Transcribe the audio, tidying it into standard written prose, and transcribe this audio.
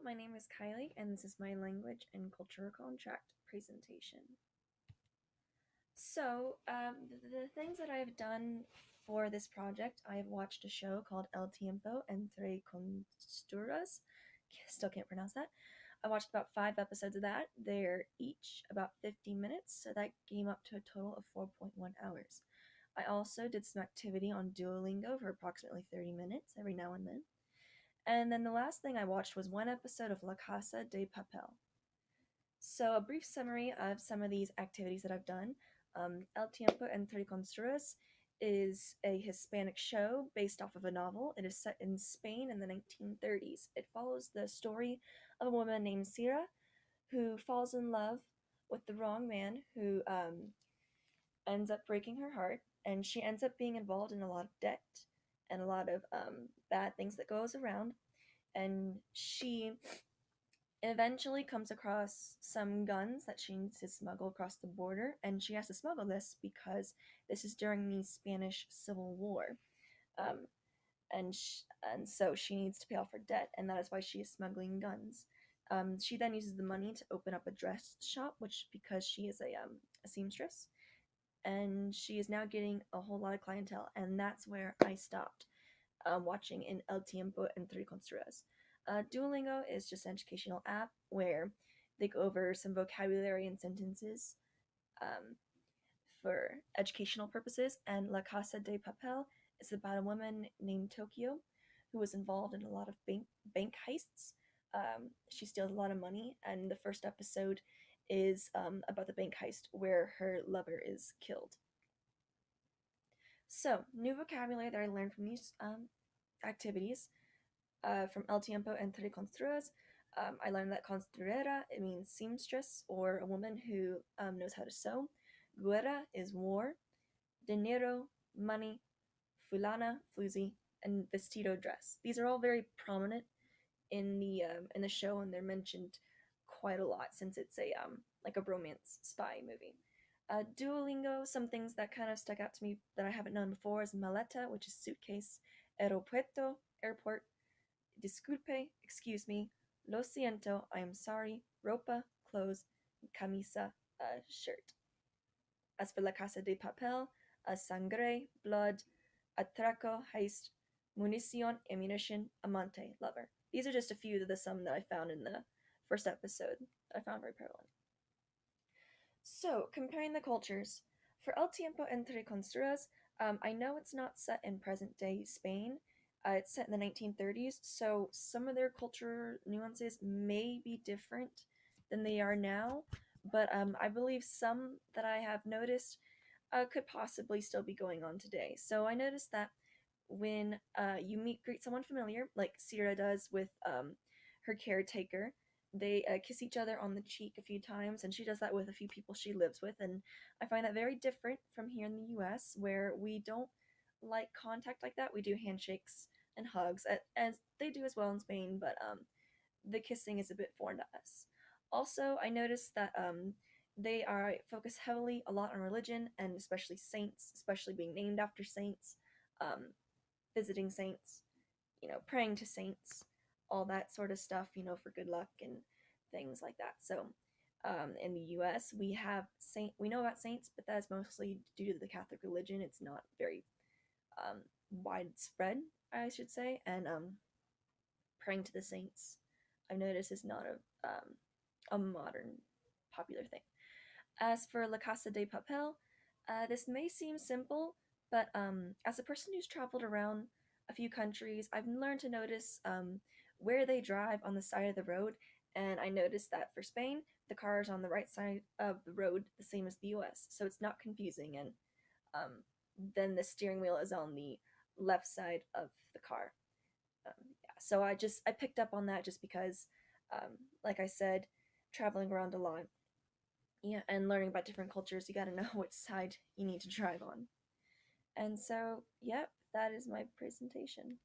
my name is Kylie, and this is my language and cultural contract presentation. The things that I've done for this project, I have watched a show called El Tiempo Entre Costuras. Still can't pronounce that. I watched about 5 episodes of that. They're each about 50 minutes, so that came up to a total of 4.1 hours. I also did some activity on Duolingo for approximately 30 minutes every now and then. And then the last thing I watched was one episode of La Casa de Papel. So, a brief summary of some of these activities that I've done. El Tiempo Entre Construas is a Hispanic show based off of a novel. It is set in Spain in the 1930s. It follows the story of a woman named Sira who falls in love with the wrong man who ends up breaking her heart, and she ends up being involved in a lot of debt and a lot of bad things that goes around. And she eventually comes across some guns that she needs to smuggle across the border, and she has to smuggle this because this is during the Spanish Civil War. Um, and sh- and so she needs to pay off her debt, and that is why she is smuggling guns. She then uses the money to open up a dress shop, which because she is a seamstress, and she is now getting a whole lot of clientele, and that's where I stopped watching in El Tiempo Entre Construas. Duolingo is just an educational app where they go over some vocabulary and sentences um, for educational purposes, and La Casa de Papel is about a woman named Tokyo who was involved in a lot of bank heists. She steals a lot of money, and the first episode is about the bank heist where her lover is killed. So, new vocabulary that I learned from these activities from El Tiempo Entre Construas. I learned that construera, it means seamstress or a woman who knows how to sew. Guerra is war. Dinero, money. Fulana, floozy. And vestido, dress. These are all very prominent in the show, and they're mentioned quite a lot since it's a like a romance spy movie. Duolingo, some things that kind of stuck out to me that I haven't known before is maleta, which is suitcase, aeropuerto, airport, disculpe, excuse me, lo siento, I am sorry, ropa, clothes, camisa, shirt. As for La Casa de Papel, sangre, blood, atraco, heist, munición, ammunition, amante, lover. These are just a few of the some that I found in the first episode that I found very prevalent. So, comparing the cultures. For El Tiempo Entre Construas, I know it's not set in present day Spain. It's set in the 1930s, so some of their culture nuances may be different than they are now, but I believe some that I have noticed could possibly still be going on today. So I noticed that when you greet someone familiar, like Sierra does with her caretaker, they kiss each other on the cheek a few times, and she does that with a few people she lives with. And I find that very different from here in the US, where we don't like contact like that. We do handshakes and hugs, as they do as well in Spain, but the kissing is a bit foreign to us. Also, I noticed that they are focus heavily a lot on religion, and especially saints, especially being named after saints, um, visiting saints, praying to saints, all that sort of stuff, for good luck and things like that. So, in the U.S., we know about saints, but that's mostly due to the Catholic religion. It's not very um, widespread, I should say, and praying to the saints, I've noticed is not a modern popular thing. As for La Casa de Papel, this may seem simple, but as a person who's traveled around a few countries, I've learned to notice where they drive on the side of the road, and I noticed that for Spain, the car is on the right side of the road, the same as the US, so it's not confusing, and um, then the steering wheel is on the left side of the car. Yeah, so I picked up on that just because, like I said, traveling around a lot, yeah, and learning about different cultures, you got to know which side you need to drive on. And so, yep, that is my presentation.